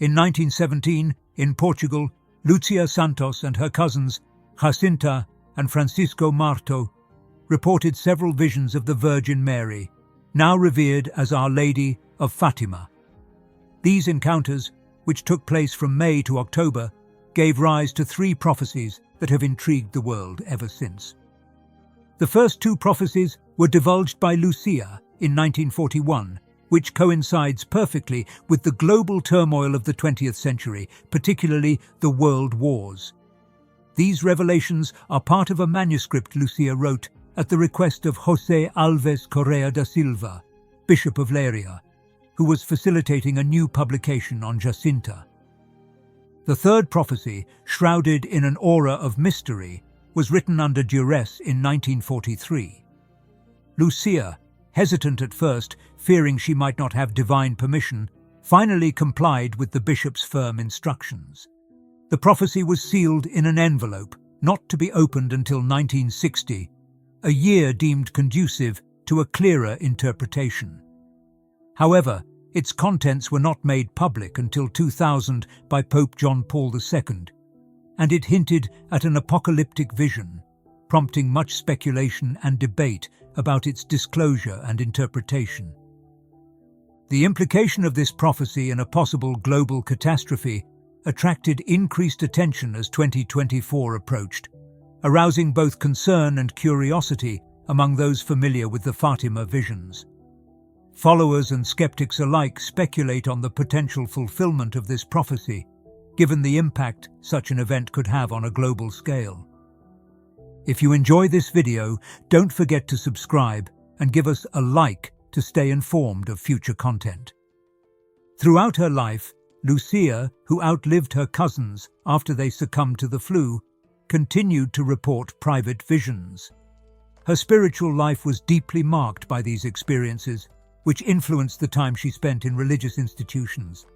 In 1917, in Portugal, Lucia Santos and her cousins, Jacinta and Francisco Marto, reported several visions of the Virgin Mary, now revered as Our Lady of Fatima. These encounters, which took place from May to October, gave rise to 3 prophecies that have intrigued the world ever since. The first 2 prophecies were divulged by Lucia in 1941, which coincides perfectly with the global turmoil of the 20th century, particularly the world wars. These revelations are part of a manuscript Lucia wrote at the request of José Alves Correa da Silva, Bishop of Leiria, who was facilitating a new publication on Jacinta. The third prophecy, shrouded in an aura of mystery, was written under duress in 1943. Lucia, hesitant at first, fearing she might not have divine permission, finally complied with the bishop's firm instructions. The prophecy was sealed in an envelope, not to be opened until 1960, a year deemed conducive to a clearer interpretation. However, its contents were not made public until 2000 by Pope John Paul II, and it hinted at an apocalyptic vision, prompting much speculation and debate about its disclosure and interpretation. The implication of this prophecy in a possible global catastrophe attracted increased attention as 2024 approached, arousing both concern and curiosity among those familiar with the Fatima visions. Followers and skeptics alike speculate on the potential fulfillment of this prophecy, given the impact such an event could have on a global scale. If you enjoy this video, don't forget to subscribe and give us a like to stay informed of future content. Throughout her life, Lucia, who outlived her cousins after they succumbed to the flu, continued to report private visions. Her spiritual life was deeply marked by these experiences, which influenced the time she spent in religious institutions.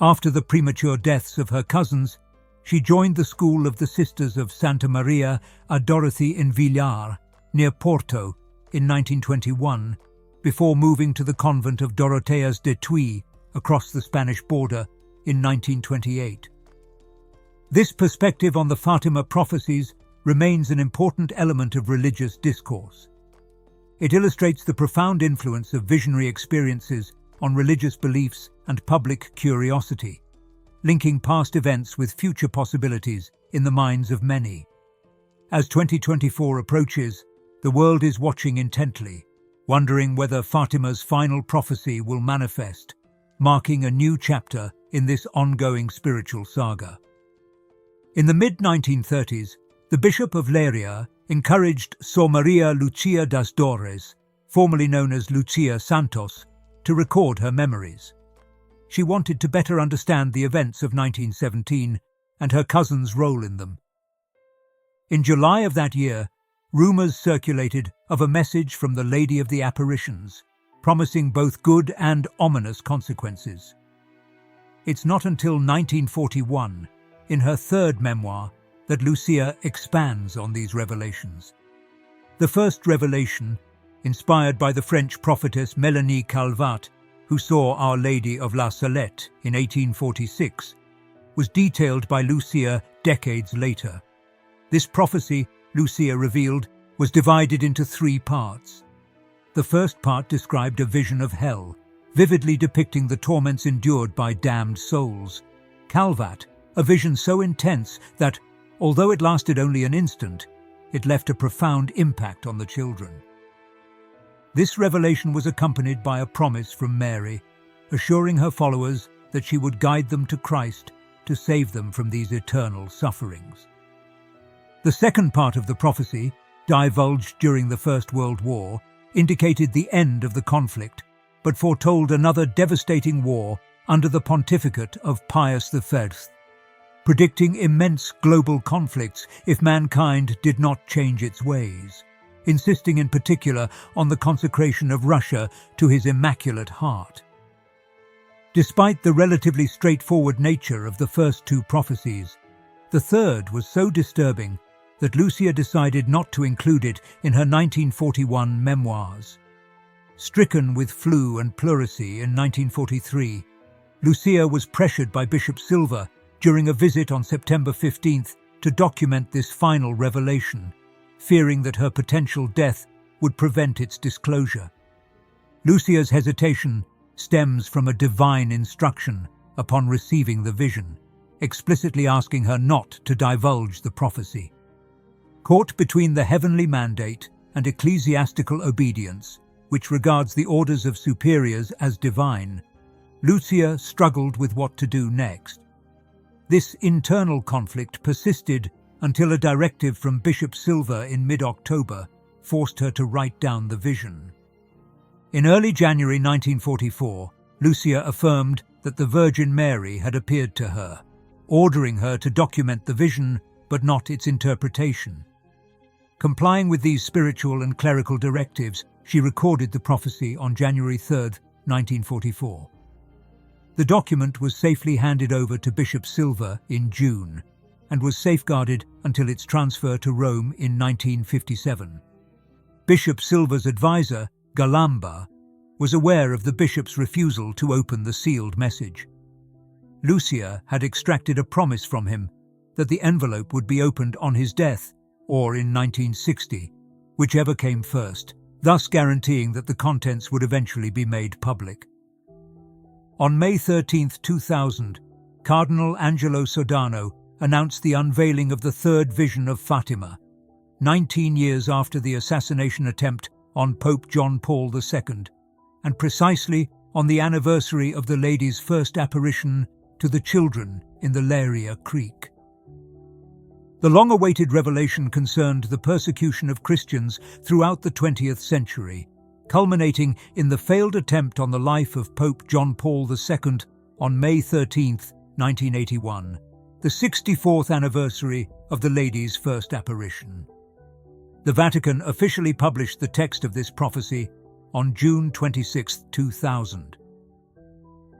After the premature deaths of her cousins, she joined the school of the Sisters of Santa Maria a Dorothy in Villar, near Porto, in 1921, before moving to the convent of Doroteas de Tuy across the Spanish border in 1928. This perspective on the Fatima prophecies remains an important element of religious discourse. It illustrates the profound influence of visionary experiences on religious beliefs and public curiosity, linking past events with future possibilities in the minds of many. As 2024 approaches, the world is watching intently, wondering whether Fatima's final prophecy will manifest, marking a new chapter in this ongoing spiritual saga. In the mid-1930s, the Bishop of Leiria encouraged Sor Maria Lucia das Dores, formerly known as Lucia Santos, to record her memories. She wanted to better understand the events of 1917 and her cousin's role in them. In July of that year, rumours circulated of a message from the Lady of the Apparitions, promising both good and ominous consequences. It's not until 1941, in her third memoir, that Lucia expands on these revelations. The first revelation, inspired by the French prophetess Mélanie Calvat, who saw Our Lady of La Salette in 1846, was detailed by Lucia decades later. This prophecy, Lucia revealed, was divided into 3 parts. The first part described a vision of hell, vividly depicting the torments endured by damned souls. Calvat, a vision so intense that, although it lasted only an instant, it left a profound impact on the children. This revelation was accompanied by a promise from Mary, assuring her followers that she would guide them to Christ to save them from these eternal sufferings. The second part of the prophecy, divulged during the First World War, indicated the end of the conflict, but foretold another devastating war under the pontificate of Pius I, predicting immense global conflicts if mankind did not change its ways, insisting in particular on the consecration of Russia to his Immaculate Heart. Despite the relatively straightforward nature of the first 2 prophecies, the third was so disturbing that Lucia decided not to include it in her 1941 memoirs. Stricken with flu and pleurisy in 1943, Lucia was pressured by Bishop Silva during a visit on September 15th to document this final revelation, fearing that her potential death would prevent its disclosure. Lucia's hesitation stems from a divine instruction upon receiving the vision, explicitly asking her not to divulge the prophecy. Caught between the heavenly mandate and ecclesiastical obedience, which regards the orders of superiors as divine, Lucia struggled with what to do next. This internal conflict persisted until a directive from Bishop Silva in mid-October forced her to write down the vision. In early January 1944, Lucia affirmed that the Virgin Mary had appeared to her, ordering her to document the vision but not its interpretation. Complying with these spiritual and clerical directives, she recorded the prophecy on January 3, 1944. The document was safely handed over to Bishop Silva in June and was safeguarded until its transfer to Rome in 1957. Bishop Silva's advisor, Galamba, was aware of the bishop's refusal to open the sealed message. Lucia had extracted a promise from him that the envelope would be opened on his death or in 1960, whichever came first, thus guaranteeing that the contents would eventually be made public. On May 13, 2000, Cardinal Angelo Sodano announced the unveiling of the third vision of Fatima, 19 years after the assassination attempt on Pope John Paul II, and precisely on the anniversary of the lady's first apparition to the children in the Laria Creek. The long-awaited revelation concerned the persecution of Christians throughout the 20th century, culminating in the failed attempt on the life of Pope John Paul II on May 13, 1981, the 64th anniversary of the lady's first apparition. The Vatican officially published the text of this prophecy on June 26, 2000.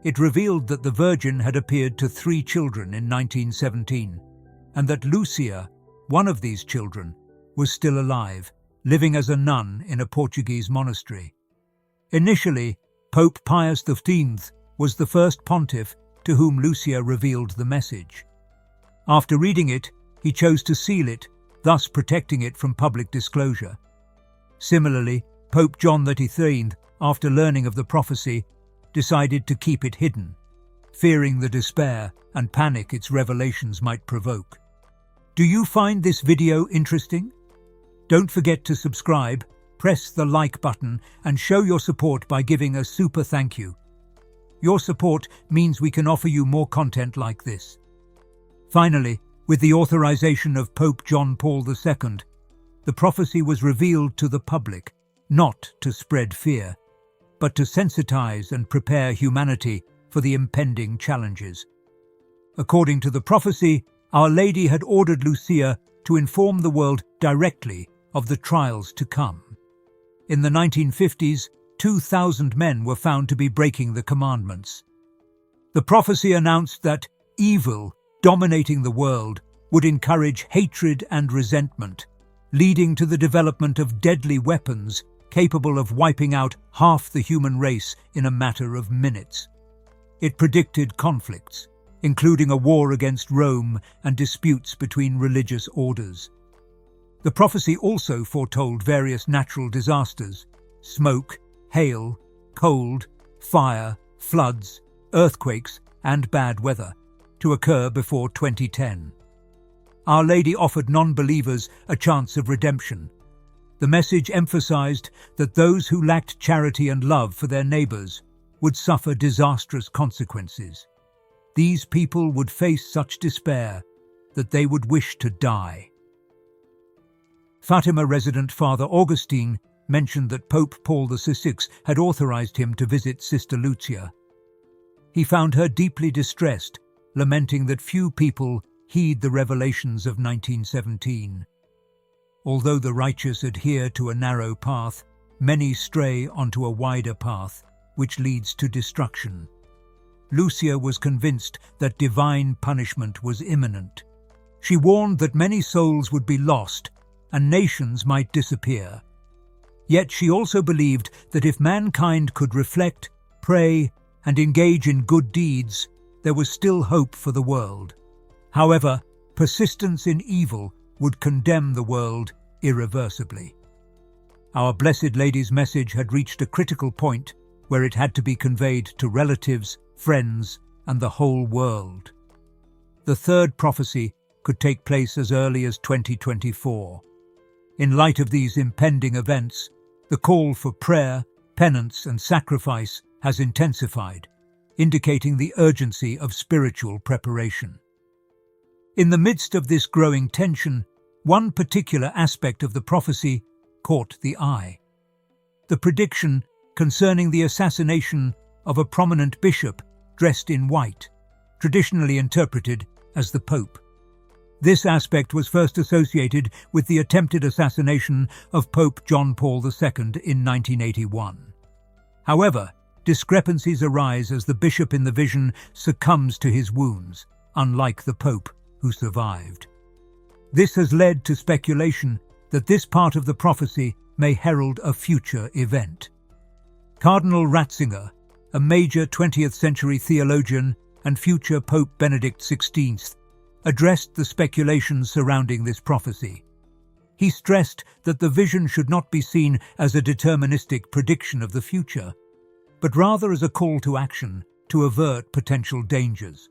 It revealed that the Virgin had appeared to 3 children in 1917, and that Lucia, one of these children, was still alive, living as a nun in a Portuguese monastery. Initially, Pope Pius XV was the first pontiff to whom Lucia revealed the message. After reading it, he chose to seal it, thus protecting it from public disclosure. Similarly, Pope John XXIII, after learning of the prophecy, decided to keep it hidden, fearing the despair and panic its revelations might provoke. Do you find this video interesting? Don't forget to subscribe, press the like button, and show your support by giving a super thank you. Your support means we can offer you more content like this. Finally, with the authorization of Pope John Paul II, the prophecy was revealed to the public, not to spread fear, but to sensitize and prepare humanity for the impending challenges. According to the prophecy, Our Lady had ordered Lucia to inform the world directly of the trials to come. In the 1950s, 2,000 men were found to be breaking the commandments. The prophecy announced that evil dominating the world would encourage hatred and resentment, leading to the development of deadly weapons capable of wiping out half the human race in a matter of minutes. It predicted conflicts, including a war against Rome and disputes between religious orders. The prophecy also foretold various natural disasters: smoke, hail, cold, fire, floods, earthquakes, and bad weather, to occur before 2010. Our Lady offered non-believers a chance of redemption. The message emphasized that those who lacked charity and love for their neighbors would suffer disastrous consequences. These people would face such despair that they would wish to die. Fatima resident Father Augustine mentioned that Pope Paul VI had authorized him to visit Sister Lucia. He found her deeply distressed, lamenting that few people heed the revelations of 1917. Although the righteous adhere to a narrow path, many stray onto a wider path, which leads to destruction. Lucia was convinced that divine punishment was imminent. She warned that many souls would be lost and nations might disappear. Yet she also believed that if mankind could reflect, pray, and engage in good deeds, there was still hope for the world. However, persistence in evil would condemn the world irreversibly. Our Blessed Lady's message had reached a critical point where it had to be conveyed to relatives, friends, and the whole world. The third prophecy could take place as early as 2024. In light of these impending events, the call for prayer, penance, and sacrifice has intensified, indicating the urgency of spiritual preparation. In the midst of this growing tension, one particular aspect of the prophecy caught the eye: the prediction concerning the assassination of a prominent bishop dressed in white, traditionally interpreted as the Pope. This aspect was first associated with the attempted assassination of Pope John Paul II in 1981. However, discrepancies arise as the bishop in the vision succumbs to his wounds, unlike the Pope, who survived. This has led to speculation that this part of the prophecy may herald a future event. Cardinal Ratzinger, a major 20th century theologian and future Pope Benedict XVI, addressed the speculations surrounding this prophecy. He stressed that the vision should not be seen as a deterministic prediction of the future, but rather as a call to action to avert potential dangers.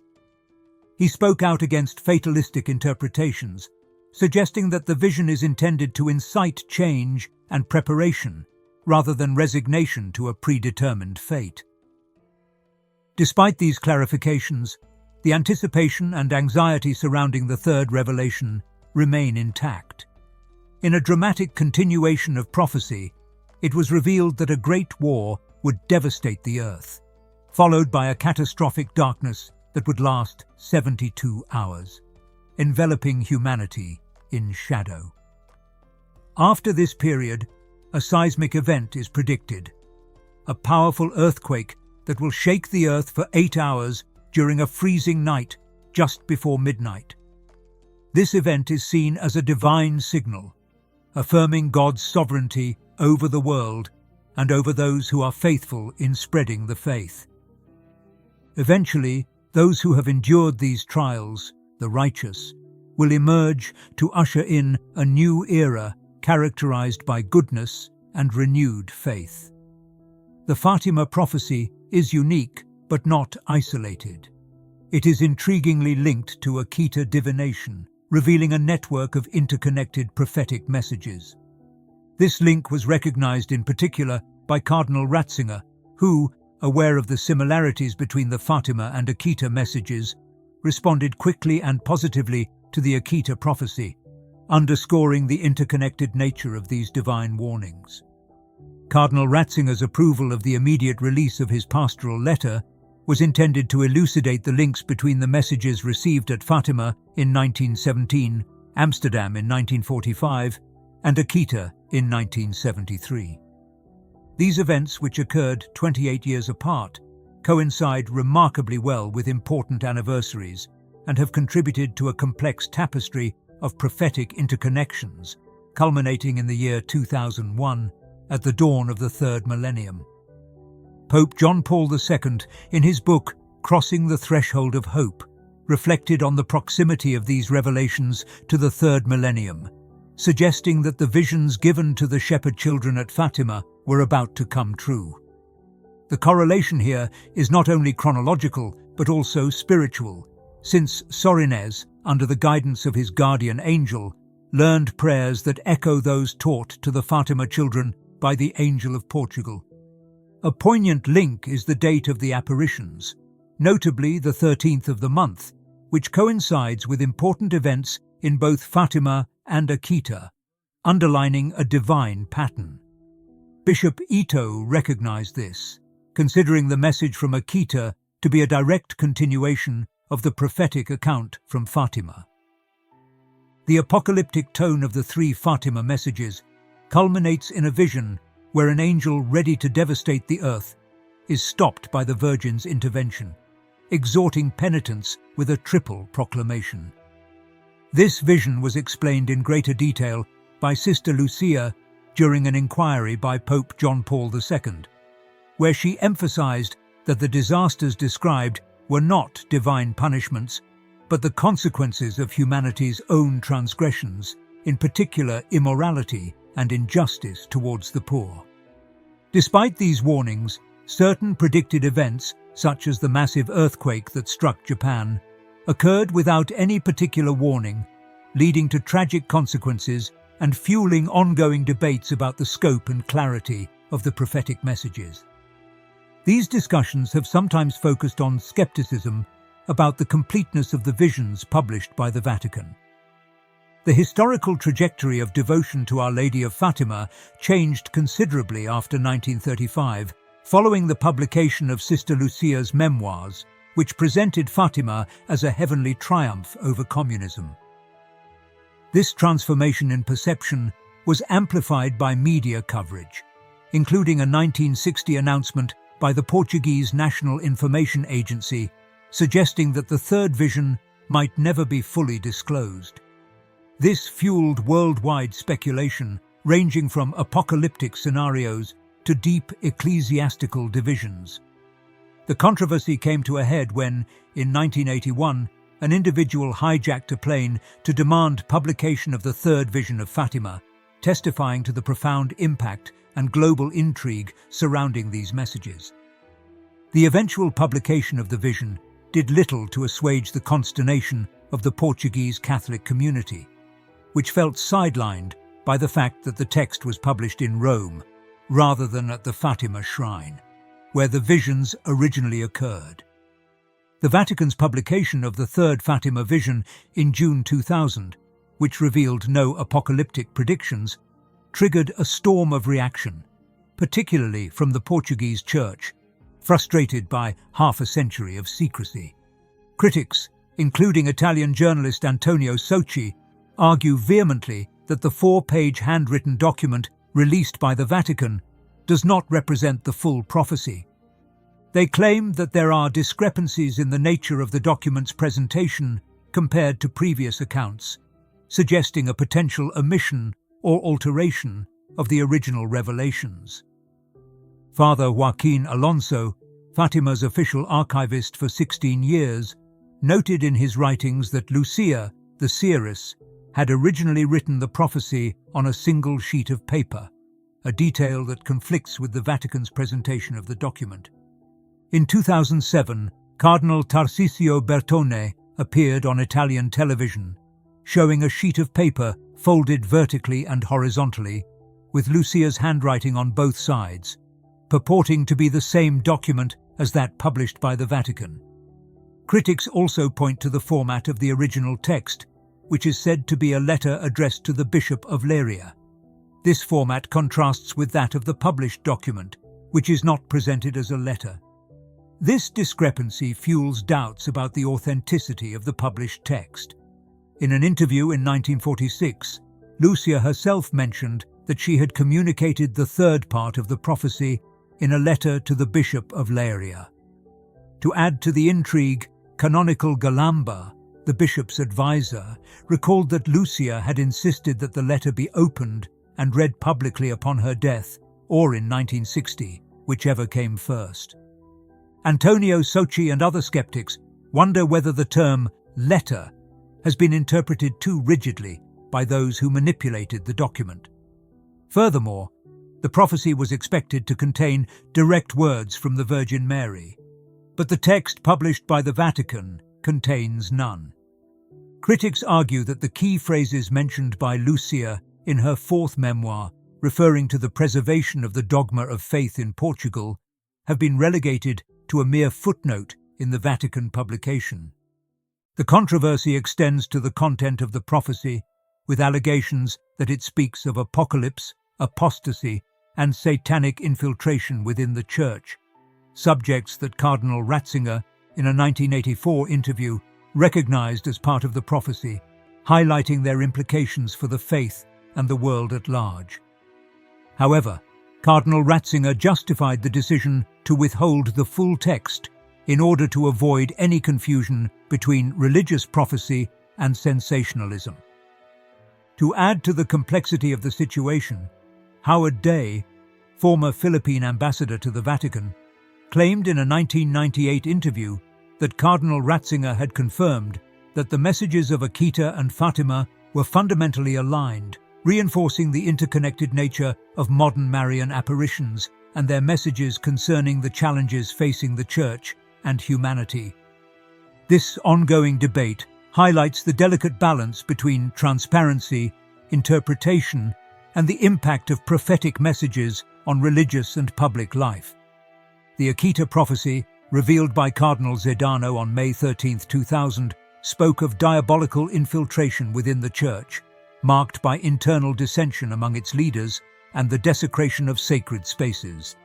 He spoke out against fatalistic interpretations, suggesting that the vision is intended to incite change and preparation rather than resignation to a predetermined fate. Despite these clarifications, the anticipation and anxiety surrounding the third revelation remain intact. In a dramatic continuation of prophecy, it was revealed that a great war would devastate the earth, followed by a catastrophic darkness that would last 72 hours, enveloping humanity in shadow. After this period, a seismic event is predicted, a powerful earthquake that will shake the earth for 8 hours during a freezing night just before midnight. This event is seen as a divine signal, affirming God's sovereignty over the world and over those who are faithful in spreading the faith. Eventually, those who have endured these trials, the righteous, will emerge to usher in a new era characterized by goodness and renewed faith. The Fatima prophecy is unique but not isolated. It is intriguingly linked to Akita divination, revealing a network of interconnected prophetic messages. This link was recognized in particular by Cardinal Ratzinger, who, aware of the similarities between the Fatima and Akita messages, responded quickly and positively to the Akita prophecy, underscoring the interconnected nature of these divine warnings. Cardinal Ratzinger's approval of the immediate release of his pastoral letter was intended to elucidate the links between the messages received at Fatima in 1917, Amsterdam in 1945, and Akita in 1973. These events, which occurred 28 years apart, coincide remarkably well with important anniversaries and have contributed to a complex tapestry of prophetic interconnections, culminating in the year 2001 at the dawn of the third millennium. Pope John Paul II, in his book Crossing the Threshold of Hope, reflected on the proximity of these revelations to the third millennium, suggesting that the visions given to the shepherd children at Fatima were about to come true. The correlation here is not only chronological but also spiritual, since Sorinez, under the guidance of his guardian angel, learned prayers that echo those taught to the Fatima children by the Angel of Portugal. A poignant link is the date of the apparitions, notably the 13th of the month, which coincides with important events in both Fatima and Akita, underlining a divine pattern. Bishop Ito recognized this, considering the message from Akita to be a direct continuation of the prophetic account from Fatima. The apocalyptic tone of the three Fatima messages culminates in a vision where an angel ready to devastate the earth is stopped by the Virgin's intervention, exhorting penitence with a triple proclamation. This vision was explained in greater detail by Sister Lucia during an inquiry by Pope John Paul II, where she emphasized that the disasters described were not divine punishments, but the consequences of humanity's own transgressions, in particular immorality and injustice towards the poor. Despite these warnings, certain predicted events, such as the massive earthquake that struck Japan, occurred without any particular warning, leading to tragic consequences and fueling ongoing debates about the scope and clarity of the prophetic messages. These discussions have sometimes focused on skepticism about the completeness of the visions published by the Vatican. The historical trajectory of devotion to Our Lady of Fatima changed considerably after 1935, following the publication of Sister Lucia's memoirs, which presented Fatima as a heavenly triumph over communism. This transformation in perception was amplified by media coverage, including a 1960 announcement by the Portuguese National Information Agency suggesting that the third vision might never be fully disclosed. This fueled worldwide speculation, ranging from apocalyptic scenarios to deep ecclesiastical divisions. The controversy came to a head when, in 1981, an individual hijacked a plane to demand publication of the third vision of Fatima, testifying to the profound impact and global intrigue surrounding these messages. The eventual publication of the vision did little to assuage the consternation of the Portuguese Catholic community, which felt sidelined by the fact that the text was published in Rome rather than at the Fatima shrine, where the visions originally occurred. The Vatican's publication of the third Fatima vision in June 2000, which revealed no apocalyptic predictions, triggered a storm of reaction, particularly from the Portuguese Church, frustrated by half a century of secrecy. Critics, including Italian journalist Antonio Socci, argue vehemently that the 4-page handwritten document released by the Vatican does not represent the full prophecy. They claim that there are discrepancies in the nature of the document's presentation compared to previous accounts, suggesting a potential omission or alteration of the original revelations. Father Joaquin Alonso, Fatima's official archivist for 16 years, noted in his writings that Lucia, the seeress, had originally written the prophecy on a single sheet of paper, a detail that conflicts with the Vatican's presentation of the document. In 2007, Cardinal Tarcisio Bertone appeared on Italian television, showing a sheet of paper folded vertically and horizontally, with Lucia's handwriting on both sides, purporting to be the same document as that published by the Vatican. Critics also point to the format of the original text, which is said to be a letter addressed to the Bishop of Leiria. This format contrasts with that of the published document, which is not presented as a letter. This discrepancy fuels doubts about the authenticity of the published text. In an interview in 1946, Lucia herself mentioned that she had communicated the third part of the prophecy in a letter to the Bishop of Leiria. To add to the intrigue, Canonical Galamba, the bishop's advisor, recalled that Lucia had insisted that the letter be opened and read publicly upon her death, or in 1960, whichever came first. Antonio Socci and other skeptics wonder whether the term letter has been interpreted too rigidly by those who manipulated the document. Furthermore, the prophecy was expected to contain direct words from the Virgin Mary, but the text published by the Vatican contains none. Critics argue that the key phrases mentioned by Lucia in her fourth memoir, referring to the preservation of the dogma of faith in Portugal, have been relegated to a mere footnote in the Vatican publication. The controversy extends to the content of the prophecy, with allegations that it speaks of apocalypse, apostasy, and satanic infiltration within the Church, subjects that Cardinal Ratzinger, in a 1984 interview, recognized as part of the prophecy, highlighting their implications for the faith and the world at large. However, Cardinal Ratzinger justified the decision to withhold the full text in order to avoid any confusion between religious prophecy and sensationalism. To add to the complexity of the situation, Howard Day, former Philippine ambassador to the Vatican, claimed in a 1998 interview that Cardinal Ratzinger had confirmed that the messages of Akita and Fatima were fundamentally aligned, reinforcing the interconnected nature of modern Marian apparitions and their messages concerning the challenges facing the Church and humanity. This ongoing debate highlights the delicate balance between transparency, interpretation, and the impact of prophetic messages on religious and public life. The Akita prophecy, revealed by Cardinal Zedano on May 13, 2000, spoke of diabolical infiltration within the Church, marked by internal dissension among its leaders and the desecration of sacred spaces.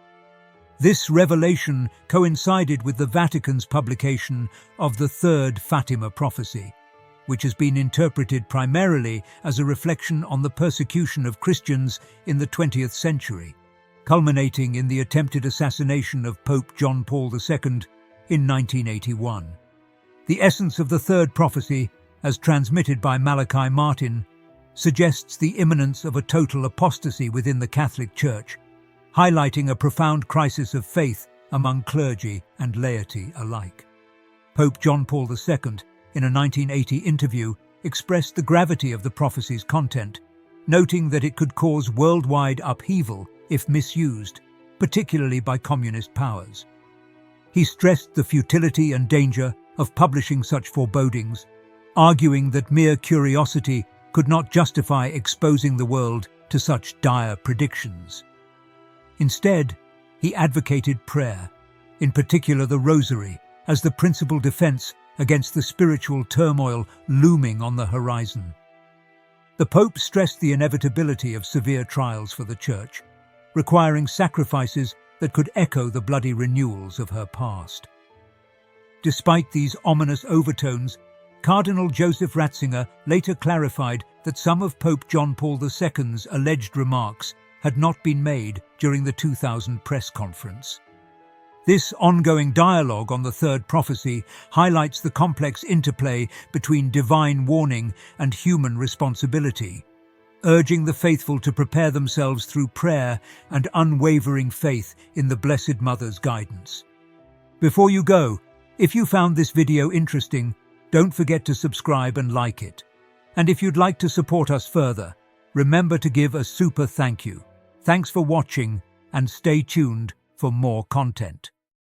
This revelation coincided with the Vatican's publication of the Third Fatima prophecy, which has been interpreted primarily as a reflection on the persecution of Christians in the 20th century, culminating in the attempted assassination of Pope John Paul II in 1981. The essence of the third prophecy, as transmitted by Malachi Martin, suggests the imminence of a total apostasy within the Catholic Church, highlighting a profound crisis of faith among clergy and laity alike. Pope John Paul II, in a 1980 interview, expressed the gravity of the prophecy's content, noting that it could cause worldwide upheaval if misused, particularly by communist powers. He stressed the futility and danger of publishing such forebodings, arguing that mere curiosity could not justify exposing the world to such dire predictions. Instead, he advocated prayer, in particular the Rosary, as the principal defense against the spiritual turmoil looming on the horizon. The Pope stressed the inevitability of severe trials for the Church, requiring sacrifices that could echo the bloody renewals of her past. Despite these ominous overtones, Cardinal Joseph Ratzinger later clarified that some of Pope John Paul II's alleged remarks had not been made during the 2000 press conference. This ongoing dialogue on the third prophecy highlights the complex interplay between divine warning and human responsibility, urging the faithful to prepare themselves through prayer and unwavering faith in the Blessed Mother's guidance. Before you go, if you found this video interesting, don't forget to subscribe and like it. And if you'd like to support us further, remember to give a super thank you. Thanks for watching and stay tuned for more content.